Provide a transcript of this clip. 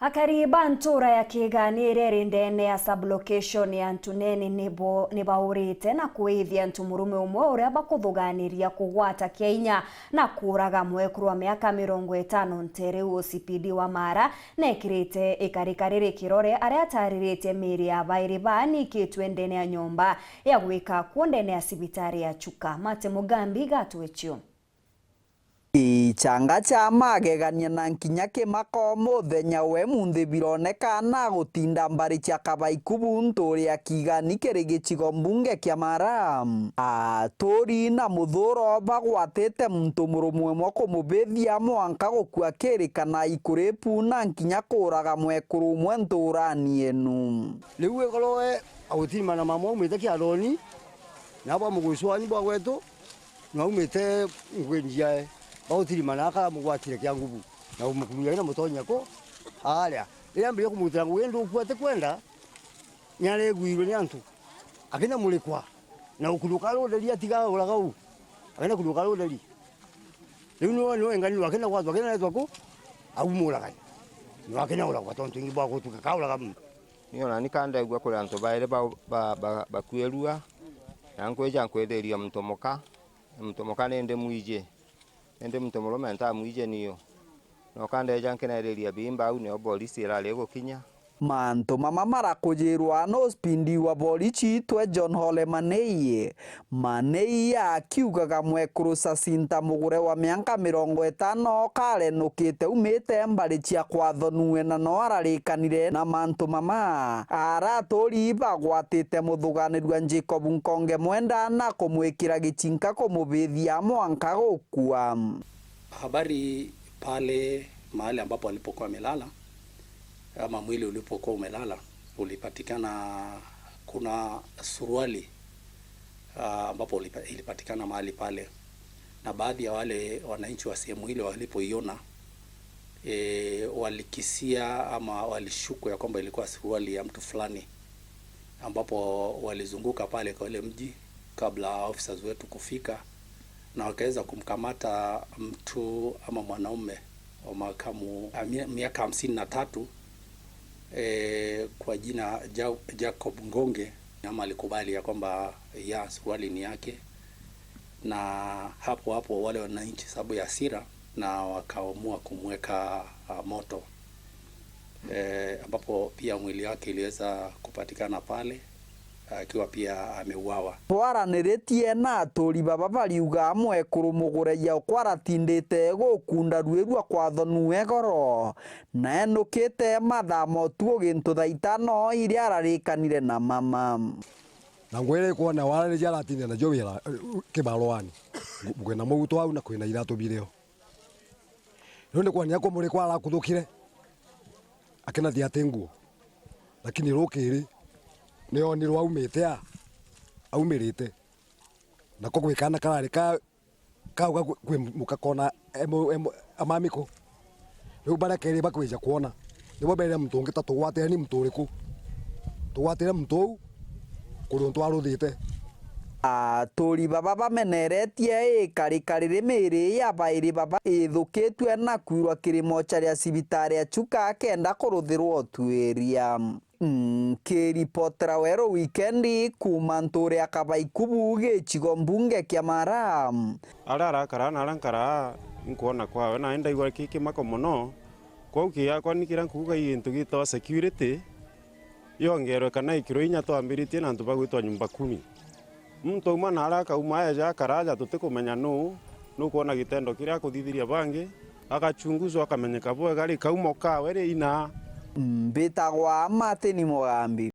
Akariba ntura ya kiganire rindene ya sublocation ya Ntuneni nibaurite na kuithia ntumurume umwe uria bakuthuganiria kugwata Kenya na kuraga mwekuru wa miaka 50 ntere OCPD wa Mara nekirite ikarikarire kirore aria ataririte miri ya bairi banikitwe ndene ya nyomba ya gwika kuondene ya sibitari ya Chuka. Mate Mugambi gatwechio Changa cha magegania na nkinya kimako muthenya we munthi bironekana gutinda mbari cha Kabaikubu nturia kigani kiri gicigo mbunge kia Mara aturi na muthuro bagwatite muntu murumwe mwe kumubithia mwanka gukua kirikana ikurepu na nkinya kuraga mwekuru mwe nturani enu liwe koloe awutima na mamo umite kiaroni nabo muguswani bwa wetu na umite ngwenjia bautiri manaka mugwatire kya nguvu na umukumya ina mutonya ko alia yambiye kumutira ngwendo ukwate kwenda nyale gwiro ni antu akina mulekwa na ukuluka lo dali atiga ulaga u akina kuluka lo dali lino no engani wakena kwatu akina leto ko awumula kani no akina ula kwa tonto ngibwa ko tukakaula kam niyo nani kanda gwa ko anto baire ba kuelua yankweja nkwederia mtomoka nende muije ende mtomolo menta muije niyo no kande jankenereria bimba au ne polisi irale gukinya manto mama marakujirwa no spindi wa bolichi twe John Hole Manei akiugaga mwekuru Sasinta mugure wa miaka 50 kare nukite umite mbari cia kwathonue na no ararikanire na manto mama aratori bagwatite muthuganirwa Jacob Nkonge mwenda na kumwikira gichinka kumubithia mwanka gukua. Habari pale mahali ambapo alipokuwa amelala ama mwili ulipokuwa umelala ulipatikana kuna suruali ambapo ilipatikana mahali pale, na baadhi ya wale wananchi wa sehemu ile walipoiona walikisia ama walishuku ya kwamba ilikuwa suruali ya mtu fulani, ambapo walizunguka pale kwa ile mji kabla officers wetu kufika na wakaweza kumkamata mtu ama mwanaume wa miaka 53 kwa jina Jacob Ngonge, ama alikubali ya kwamba ya suruali ni yake, na hapo wale wananchi sababu ya hasira na wakaamua kumweka moto, ambapo pia mwili wake iliweza kupatikana pale akiwa pia ameuawa. Twaraniretie na aturi baba bariuga mwekuru mugure ya kwaratindite gukunda rwirwa kwathonue goro na enukite mathamo tuo gintu thaitano iria ararikanire na mama na ngwere kuona wale jara tinde na jowira kibalwani ngwena muguto au na kwina iratu bireo nonde kwa nyako muri kwa arakuthukire akina thiatenguo lakini rukiri neo ni rwa aumirite na ko gwikana karari kauga kwe mukakona amamiko riu barakeri bakweja kuona nibo bere mtungi ta tugwatira ni mturiku tugwatira mtu kuruntu aruthite aturi baba bameneretie ikarikarire miri ya bairi baba ithukitwe na kwirwa kirimo charia sibitari ya Chuka kenda kuruthirwo tueria kiripotera wero weekendi kuma nturi ya Kabaikubu gicigo mbunge kia Mara arakara na arankara nkuona kwawe na enda igwa kiki mako muno kwa ukia kwa nikira nkuga into gito security yongerwe kana ikiro inya twambiritie na ntuba gwitwa nyumba 10 muntu umana araka umaeja karaja tutikumenya no kuona gitendo kiria kuthithiria bangi akachunguzwa akamenyeka bwe gari kaumo kawe ri ina Mbitagwa Mate Mugambi.